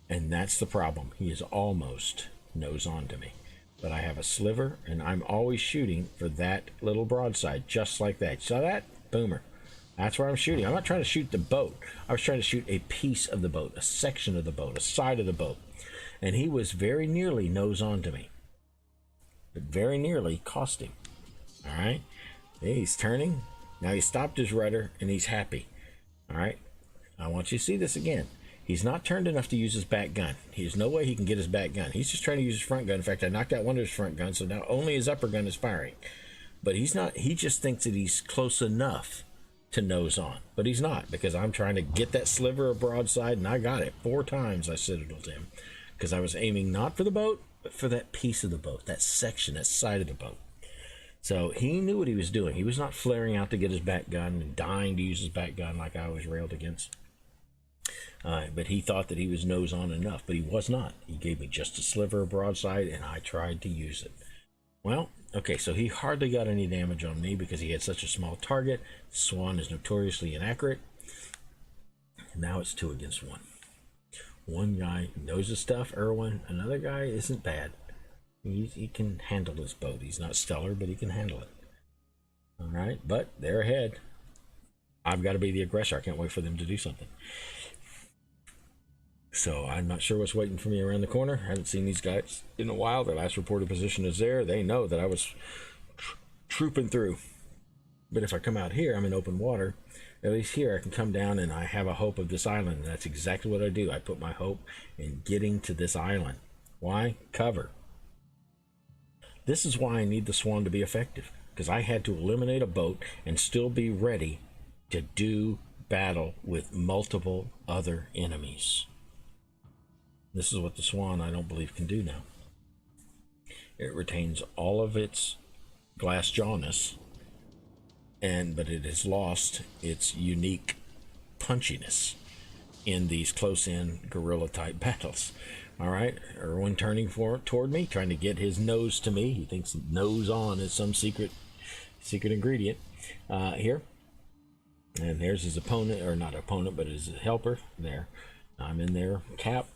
And that's the problem. He is almost nose on to me. But I have a sliver, and I'm always shooting for that little broadside, just like that. Saw that? Boomer. That's where I'm shooting. I'm not trying to shoot the boat. I was trying to shoot a piece of the boat, a section of the boat, a side of the boat. And he was very nearly nose on to me. But very nearly cost him. All right? He's turning. Now he stopped his rudder, and he's happy. All right? I want you to see this again. He's not turned enough to use his back gun. There's no way he can get his back gun. He's just trying to use his front gun. In fact, I knocked out one of his front guns, so now only his upper gun is firing. But he's not. He just thinks that he's close enough to nose on. But he's not, because I'm trying to get that sliver of broadside, and I got it. 4 times I citadelled him. Because I was aiming not for the boat, but for that piece of the boat, that section, that side of the boat. So he knew what he was doing. He was not flaring out to get his back gun and dying to use his back gun like I was railed against. But he thought that he was nose on enough, but he was not. He gave me just a sliver of broadside, and I tried to use it. Well, okay, so he hardly got any damage on me because he had such a small target. Swan is notoriously inaccurate. Now it's 2 against 1. One guy knows his stuff, Irwin. Another guy isn't bad. He can handle this boat. He's not stellar, but he can handle it. All right, but they're ahead. I've got to be the aggressor. I can't wait for them to do something. So I'm not sure what's waiting for me around the corner. I haven't seen these guys in a while. Their last reported position is there. They know that I was trooping through. But if I come out here, I'm in open water. At least here I can come down and I have a hope of this island. And that's exactly what I do. I put my hope in getting to this island. Why? Cover. This is why I need the Swan to be effective. Because I had to eliminate a boat and still be ready to do battle with multiple other enemies. This is what the Swan, I don't believe, can do now. It retains all of its glass jawness, but it has lost its unique punchiness in these close-in guerrilla-type battles. All right, Irwin turning toward me, trying to get his nose to me. He thinks nose on is some secret ingredient here. And there's his opponent, or not opponent, but his helper there. I'm in there, cap.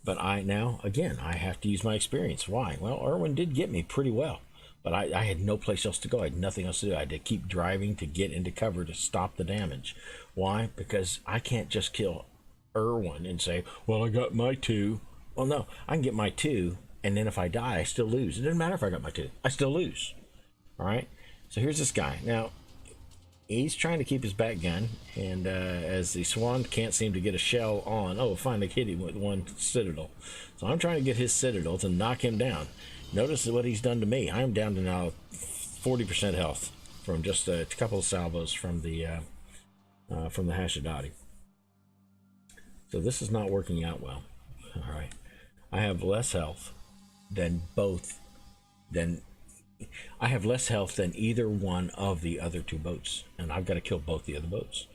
But now, again, I have to use my experience. Why? Well, Irwin did get me pretty well. But I had no place else to go. I had nothing else to do. I had to keep driving to get into cover to stop the damage. Why? Because I can't just kill Irwin and say, well, I got my 2. Well, no, I can get my 2, and then if I die, I still lose. It doesn't matter if I got my 2. I still lose. All right? So here's this guy. Now, he's trying to keep his back gun, and as the Swan can't seem to get a shell on, oh, finally hit him with 1 citadel. So I'm trying to get his citadel to knock him down. Notice what he's done to me. I'm down to now 40% health from just a couple of salvos from the Hashidati. So this is not working out well. All right, I have less health than I have less health than either one of the other 2 boats, and I've got to kill both the other boats.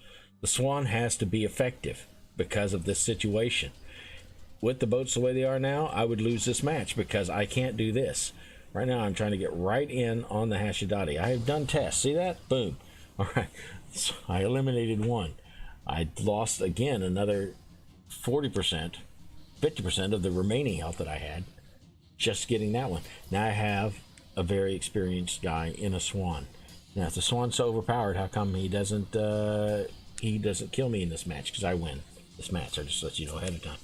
The Swan has to be effective because of this situation. With the boats the way they are now, I would lose this match because I can't do this. Right now, I'm trying to get right in on the Hashidati. I have done tests. See that? Boom. All right. So I eliminated 1. I lost, again, another 40%, 50% of the remaining health that I had just getting that one. Now I have a very experienced guy in a swan. Now, if the swan's so overpowered, how come he doesn't kill me in this match? Because I win this match. I just let you know ahead of time.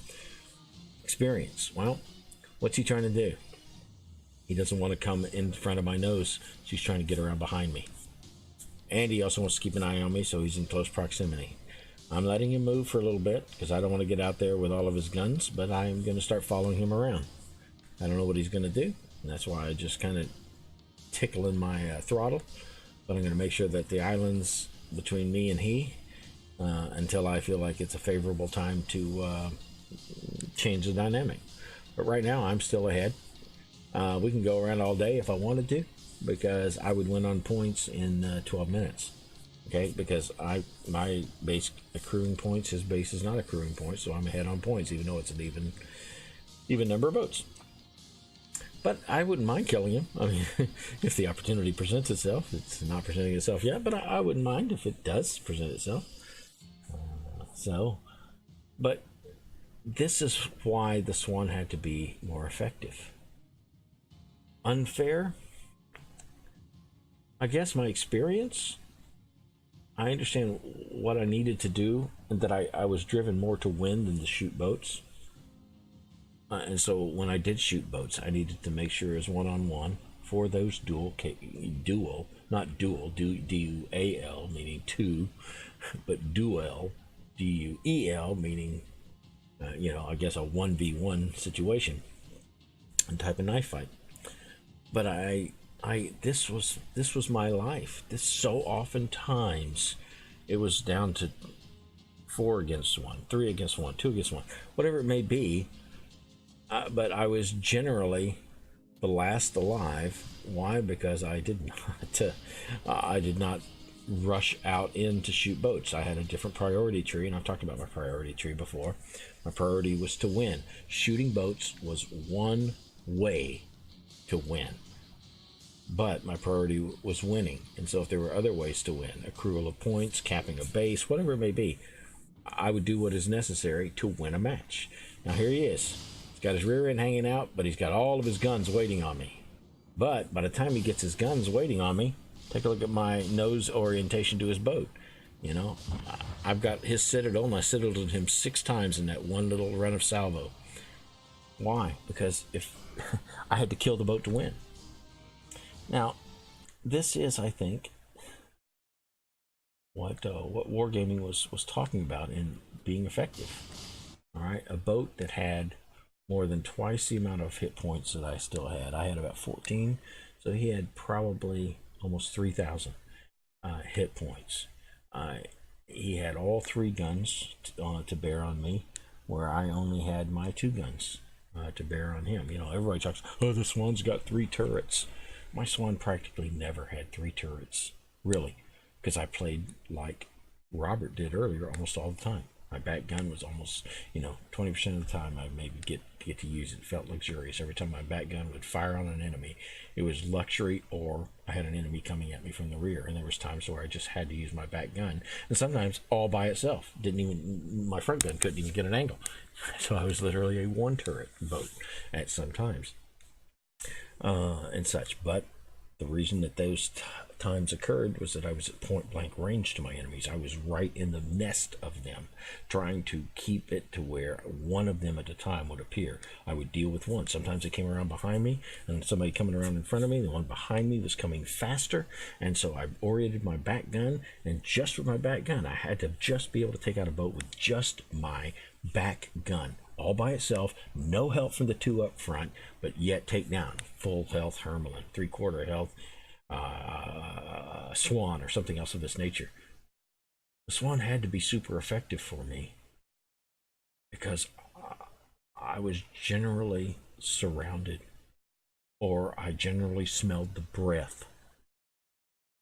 Experience. Well, what's he trying to do? He doesn't want to come in front of my nose, so he's trying to get around behind me. And he also wants to keep an eye on me, so he's in close proximity. I'm letting him move for a little bit because I don't want to get out there with all of his guns, but I'm going to start following him around. I don't know what he's going to do, and that's why I just kind of tickling my throttle. But I'm going to make sure that the island's between me and he until I feel like it's a favorable time to change the dynamic. But right now, I'm still ahead. We can go around all day if I wanted to, because I would win on points in 12 minutes. Okay, because my base accruing points, his base is not accruing points, so I'm ahead on points, even though it's an even number of votes. But I wouldn't mind killing him. I mean, if the opportunity presents itself. It's not presenting itself yet, but I wouldn't mind if it does present itself. But this is why the swan had to be more effective. Unfair? I guess my experience. I understand what I needed to do, and that I was driven more to win than to shoot boats. And so when I did shoot boats, I needed to make sure it was one-on-one for those dual, not dual, D-U-A-L, meaning two, but duel, D-U-E-L, meaning, I guess a 1v1 situation and type of knife fight. But this was my life. This so oftentimes it was down to 4 against 1, 3 against 1, 2 against 1, whatever it may be. But I was generally the last alive. Why? Because I did not rush out in to shoot boats. I had a different priority tree, and I've talked about my priority tree before. My priority was to win. Shooting boats was one way to win. But my priority was winning. And so if there were other ways to win, accrual of points, capping a base, whatever it may be, I would do what is necessary to win a match. Now here he is. He's got his rear end hanging out, but he's got all of his guns waiting on me. But by the time he gets his guns waiting on me, take a look at my nose orientation to his boat. I've got his citadel, and I citadeled him 6 times in that one little run of salvo. Why? Because if I had to kill the boat to win. Now, this is, I think, what Wargaming was talking about in being effective. All right, a boat that had more than twice the amount of hit points that I still had. I had about 14, so he had probably almost 3,000 hit points. He had all 3 guns to bear on me, where I only had my 2 guns to bear on him. Everybody talks, oh, the Swan's got 3 turrets. My Swan practically never had 3 turrets, really, because I played like Robert did earlier almost all the time. My back gun was almost, 20% of the time I maybe get to use it. It felt luxurious. Every time my back gun would fire on an enemy, it was luxury, or I had an enemy coming at me from the rear. And there was times where I just had to use my back gun, and sometimes all by itself. My front gun couldn't even get an angle. So I was literally a 1 turret boat at some times. And such. But the reason that those times occurred was that I was at point blank range to my enemies. I was right in the nest of them, trying to keep it to where one of them at a time would appear. I would deal with one. Sometimes they came around behind me, and somebody coming around in front of me, the one behind me was coming faster, and so I oriented my back gun, and just with my back gun, I had to just be able to take out a boat with just my back gun. All by itself, no help from the 2 up front, but yet take down full health Hermelin, 3/4 health Swan, or something else of this nature. The Swan had to be super effective for me because I was generally surrounded, or I generally smelled the breath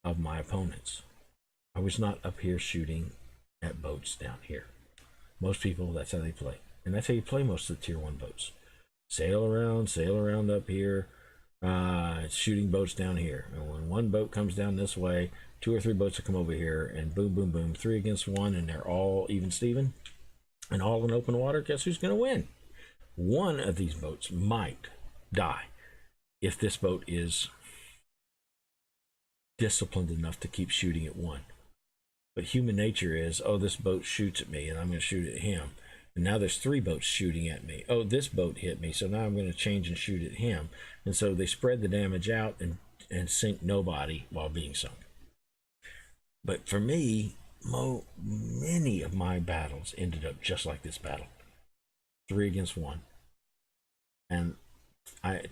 of my opponents. I was not up here shooting at boats down here. Most people, that's how they play. And that's how you play most of the tier 1 boats. Sail around up here, shooting boats down here. And when one boat comes down this way, 2 or 3 boats will come over here, and boom, boom, boom, 3 against 1, and they're all even Steven, and all in open water. Guess who's going to win? One of these boats might die if this boat is disciplined enough to keep shooting at one. But human nature is, oh, this boat shoots at me and I'm going to shoot at him. And now there's 3 boats shooting at me. Oh, this boat hit me, so now I'm going to change and shoot at him. And so they spread the damage out and sink nobody while being sunk. But for me, many of my battles ended up just like this battle. 3 against 1. And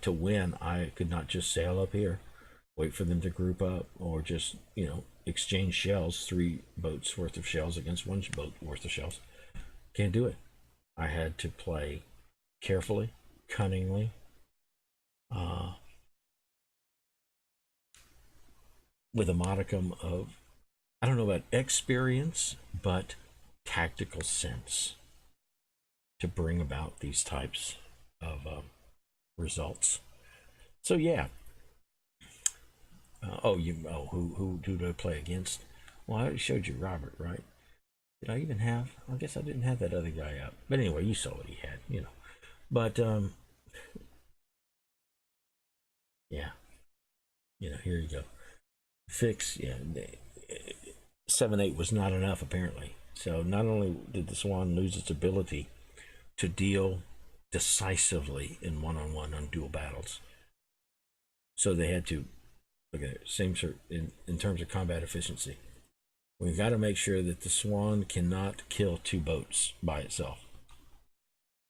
to win, I could not just sail up here, wait for them to group up, or just, exchange shells, 3 boats worth of shells against 1 boat worth of shells. Can't do it. I had to play carefully, cunningly, with a modicum of, I don't know about experience, but tactical sense to bring about these types of results. So yeah. Who do I play against? Well, I already showed you Robert, right? Did I even have? I guess I didn't have that other guy up. But anyway, you saw what he had, But yeah, here you go. Fix, yeah. 7-8 was not enough apparently. So not only did the Swan lose its ability to deal decisively in one-on-one on dual battles, so they had to look at it, same sort in terms of combat efficiency. We've got to make sure that the Swan cannot kill 2 boats by itself.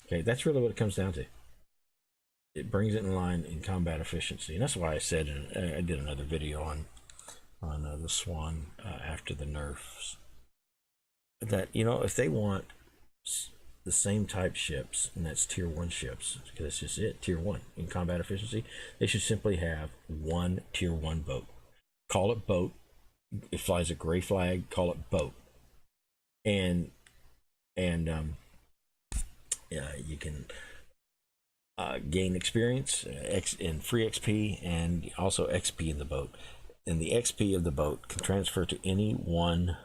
Okay, that's really what it comes down to. It brings it in line in combat efficiency, and that's why I said I did another video on the Swan after the nerfs, that if they want the same type ships, and that's tier 1 ships, because that's just it, tier 1 in combat efficiency, they should simply have 1 tier 1 boat. Call it boat. It flies a gray flag, call it boat. And you can gain experience and free XP, and also XP in the boat. And the XP of the boat can transfer to any one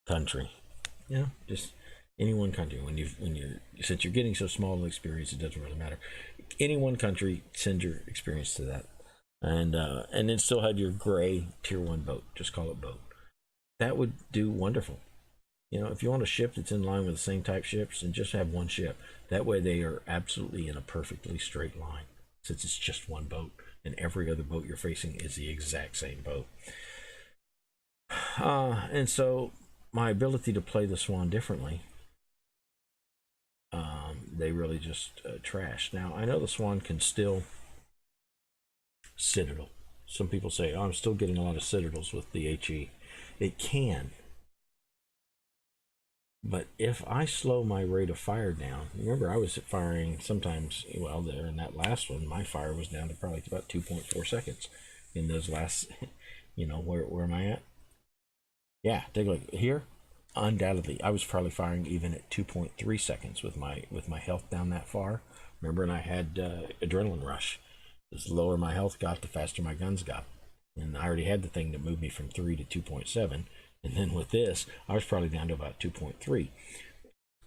country. Just any one country. Since you're getting so small of experience, it doesn't really matter. Any one country, send your experience to that. And then still have your gray tier 1 boat. Just call it boat. That would do wonderful. If you want a ship that's in line with the same type ships, and just have 1 ship. That way they are absolutely in a perfectly straight line, since it's just 1 boat, and every other boat you're facing is the exact same boat. And so my ability to play the Swan differently, they really just trashed. Now, I know the Swan can still Citadel. Some people say, oh, I'm still getting a lot of Citadels with the HE. It can. But if I slow my rate of fire down, remember I was firing sometimes, well, there in that last one, my fire was down to probably about 2.4 seconds in those last, where am I at? Yeah, take a look here. Undoubtedly, I was probably firing even at 2.3 seconds with my health down that far. Remember, and I had adrenaline rush. The lower my health got, the faster my guns got. And I already had the thing that moved me from 3 to 2.7. And then with this, I was probably down to about 2.3.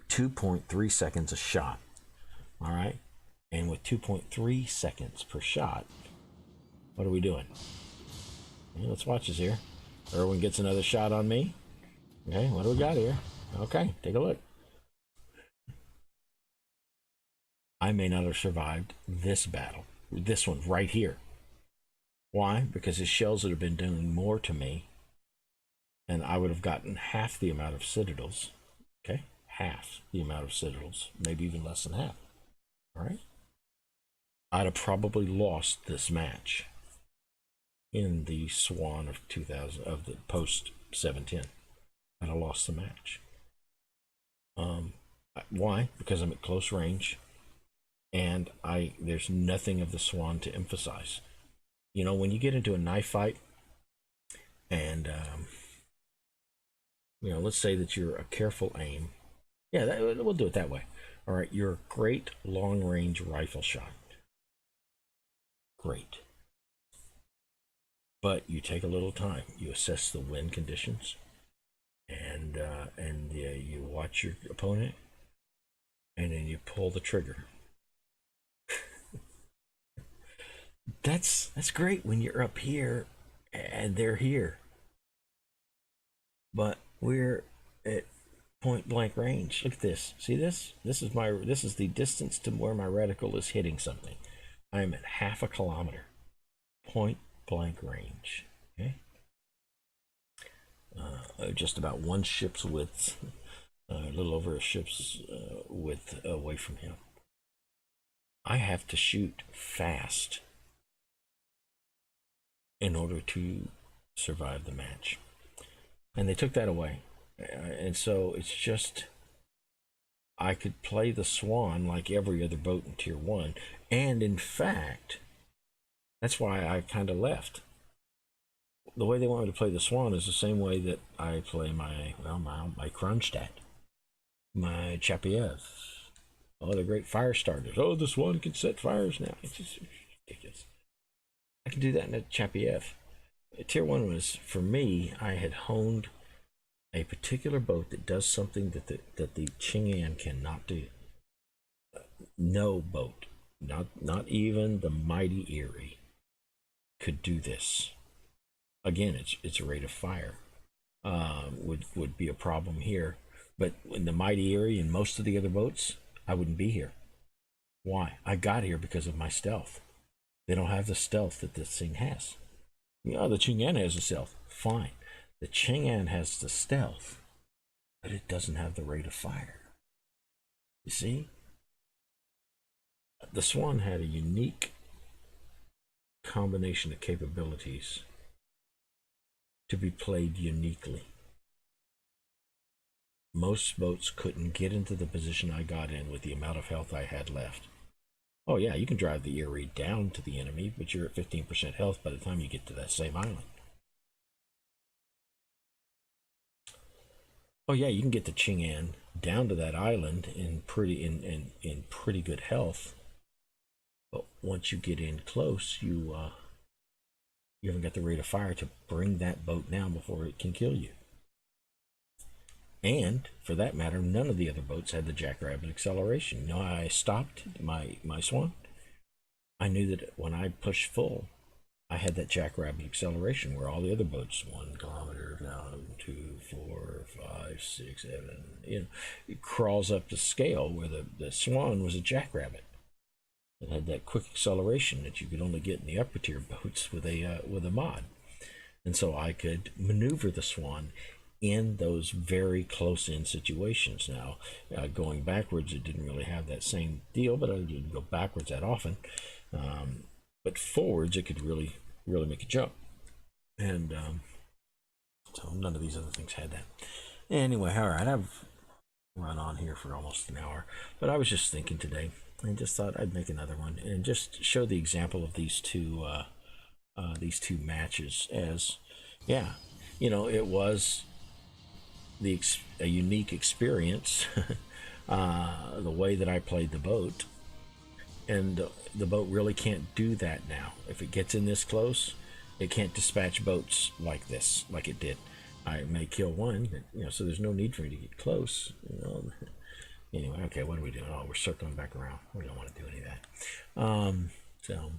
2.3 seconds a shot. All right? And with 2.3 seconds per shot, what are we doing? Let's watch this here. Erwin gets another shot on me. Okay, what do we got here? Okay, take a look. I may not have survived this battle. This one right here. Why? Because his shells would have been doing more to me, and I would have gotten half the amount of Citadels. Okay, half the amount of Citadels, maybe even less than half. All right, I'd have probably lost this match in the Swan of 2000 of the post 710. I'd have lost the match. Why? Because I'm at close range, and there's nothing of the Swan to emphasize. When you get into a knife fight, and let's say that you're a careful aim. Yeah, we'll do it that way. All right, you're a great long-range rifle shot. Great. But you take a little time. You assess the wind conditions, and you watch your opponent, and then you pull the trigger. That's great when you're up here and they're here, but we're at point blank range. Look at this. See this? This is the distance to where my reticle is hitting something. I'm at half a kilometer. Point blank range. Okay. Just about one ship's width, a little over a ship's width away from him. I have to shoot fast in order to survive the match. And they took that away. And so it's just, I could play the Swan like every other boat in Tier 1. And in fact, that's why I kind of left. The way they want me to play the Swan is the same way that I play my Kronstadt, my Chapiev, all the great fire starters. Oh, the Swan can set fires now. It's just ridiculous. I can do that in a Chapiev. Tier 1 was, for me, I had honed a particular boat that does something that the Ching-An cannot do. No boat, not even the mighty Erie, could do this. Again, its rate of fire would be a problem here. But in the mighty Erie and most of the other boats, I wouldn't be here. Why? I got here because of my stealth. They don't have the stealth that this thing has. The Ching-An has the stealth. Fine. The Ching-An has the stealth, but it doesn't have the rate of fire. You see? The Swan had a unique combination of capabilities to be played uniquely. Most boats couldn't get into the position I got in with the amount of health I had left. Oh yeah, you can drive the Erie down to the enemy, but you're at 15% health by the time you get to that same island. Oh yeah, you can get the Ching-An down to that island in pretty good health, but once you get in close, you haven't got the rate of fire to bring that boat down before it can kill you. And for that matter, none of the other boats had the Jackrabbit acceleration. You know, I stopped my Swan. I knew that when I pushed full, I had that Jackrabbit acceleration where all the other boats, 1 kilometer down, 2, 4, 5, 6, 7, it crawls up the scale, where the Swan was a Jackrabbit. It had that quick acceleration that you could only get in the upper tier boats with a mod. And so I could maneuver the Swan in those very close-in situations. Now, going backwards, it didn't really have that same deal, but I didn't go backwards that often. But forwards, it could really make a jump. And so none of these other things had that. Anyway, all right, I've run on here for almost an hour, but I was just thinking today, and just thought I'd make another one and just show the example of these two matches as, yeah, it was a unique experience, the way that I played the boat. And the boat really can't do that now. If it gets in this close, it can't dispatch boats like this, like it did. I may kill one, but, so there's no need for me to get close. Anyway, okay, what are we doing? Oh, we're circling back around. We don't want to do any of that. So,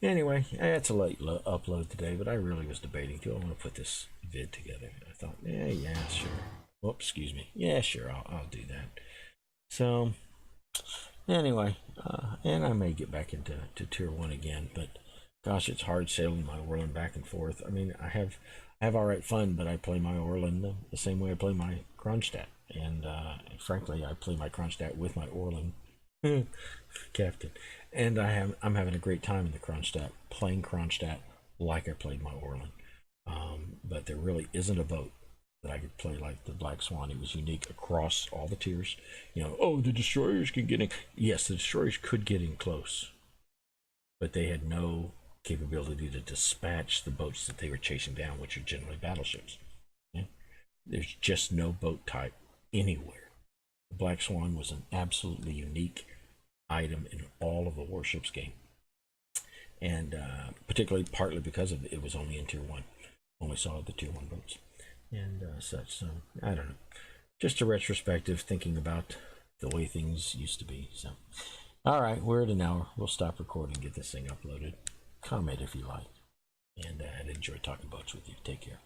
anyway, that's a late upload today, but I really was debating, do I want to put this vid together? I thought, yeah, sure. Whoops, excuse me. Yeah, sure, I'll do that. So, anyway, and I may get back into Tier 1 again, but gosh, it's hard sailing my Orlan back and forth. I mean, I have all right fun, but I play my Orlan the same way I play my Kronstadt. And frankly, I play my Kronstadt with my Orlan captain. And I'm having a great time in the Kronstadt, playing Kronstadt like I played my Orlan. But there really isn't a boat that I could play like the Black Swan. It was unique across all the tiers. The destroyers can get in. Yes, the destroyers could get in close, but they had no capability to dispatch the boats that they were chasing down, which are generally battleships. Okay? There's just no boat type anywhere. The Black Swan was an absolutely unique item in all of the Warships game, and particularly partly because of it was only in Tier 1. Only saw the Tier 1 boats and such. So I don't know, just a retrospective thinking about the way things used to be. So all right, we're at an hour. We'll stop recording, get this thing uploaded. Comment if you like, And I'd enjoy talking boats with you. Take care.